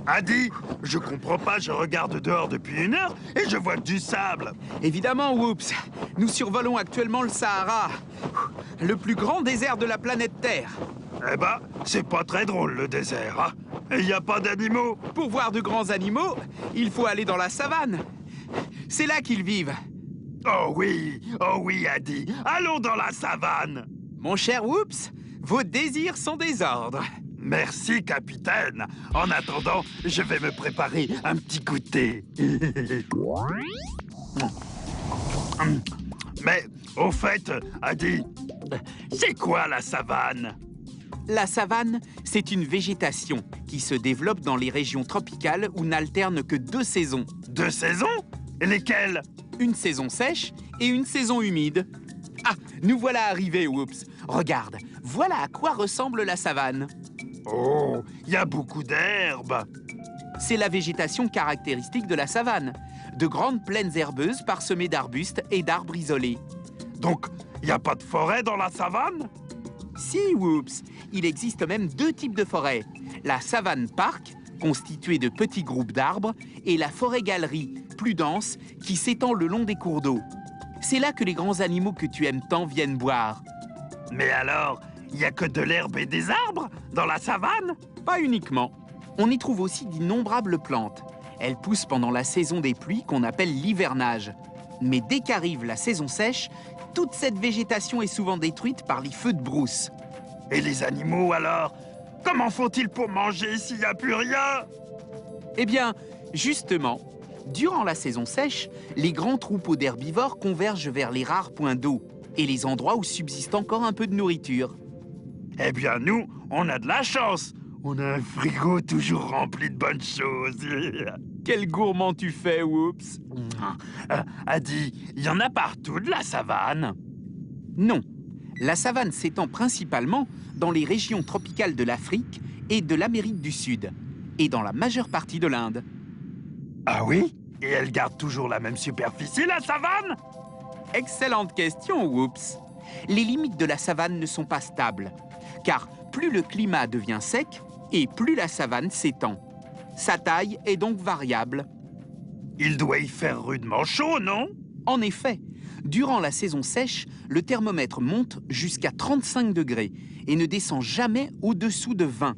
Adi, je comprends pas, je regarde dehors depuis 1 heure et je vois du sable. Évidemment, Whoops. Nous survolons actuellement le Sahara, le plus grand désert de la planète Terre. Eh ben, c'est pas très drôle le désert, hein? Et y a pas d'animaux. Pour voir de grands animaux, il faut aller dans la savane. C'est là qu'ils vivent. Oh oui, Adi, allons dans la savane. Mon cher Whoops, vos désirs sont des ordres. Merci, capitaine. En attendant, je vais me préparer un petit goûter. Mais, au fait, Adi, c'est quoi la savane? La savane, c'est une végétation qui se développe dans les régions tropicales où n'alternent que 2 saisons. 2 saisons? Et lesquelles? Une saison sèche et une saison humide. Ah, nous voilà arrivés, Whoops. Regarde, voilà à quoi ressemble la savane. Oh, il y a beaucoup d'herbes. C'est la végétation caractéristique de la savane. De grandes plaines herbeuses parsemées d'arbustes et d'arbres isolés. Donc, il n'y a pas de forêt dans la savane? Si, Whoops, il existe même 2 types de forêts. La savane park, constituée de petits groupes d'arbres, et la forêt-galerie, plus dense, qui s'étend le long des cours d'eau. C'est là que les grands animaux que tu aimes tant viennent boire. Mais alors, il n'y a que de l'herbe et des arbres dans la savane? Pas uniquement. On y trouve aussi d'innombrables plantes. Elles poussent pendant la saison des pluies qu'on appelle l'hivernage. Mais dès qu'arrive la saison sèche, toute cette végétation est souvent détruite par les feux de brousse. Et les animaux alors? Comment font-ils pour manger s'il n'y a plus rien? Eh bien, justement, durant la saison sèche, les grands troupeaux d'herbivores convergent vers les rares points d'eau et les endroits où subsiste encore un peu de nourriture. Eh bien, nous, on a de la chance. On a un frigo toujours rempli de bonnes choses. Quel gourmand tu fais, Whoops. Adi, il y en a partout de la savane? Non. La savane s'étend principalement dans les régions tropicales de l'Afrique et de l'Amérique du Sud, et dans la majeure partie de l'Inde. Ah oui? Et elle garde toujours la même superficie, la savane? Excellente question, Whoops. Les limites de la savane ne sont pas stables, car plus le climat devient sec et plus la savane s'étend. Sa taille est donc variable. Il doit y faire rudement chaud, non? En effet, durant la saison sèche, le thermomètre monte jusqu'à 35 degrés et ne descend jamais au-dessous de 20.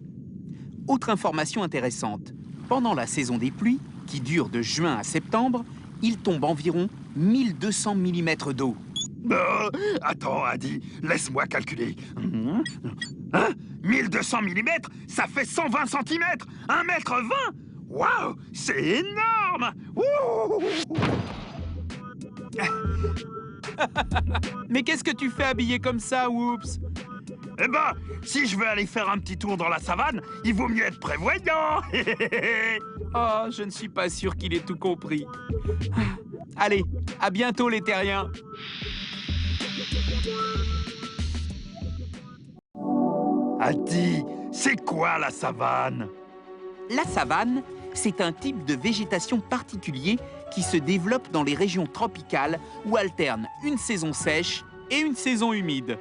Autre information intéressante, pendant la saison des pluies, qui dure de juin à septembre, il tombe environ 1200 mm d'eau. Attends, Adi, laisse-moi calculer. Hein? 1200 mm, ça fait 120 cm, 1,20 m. Waouh, c'est énorme! Ouh. Mais qu'est-ce que tu fais habillé comme ça, Whoops? Eh ben, si je veux aller faire un petit tour dans la savane, il vaut mieux être prévoyant. Oh, je ne suis pas sûr qu'il ait tout compris. Allez, à bientôt les terriens. Adi, c'est quoi la savane? La savane, c'est un type de végétation particulier qui se développe dans les régions tropicales où alternent une saison sèche et une saison humide.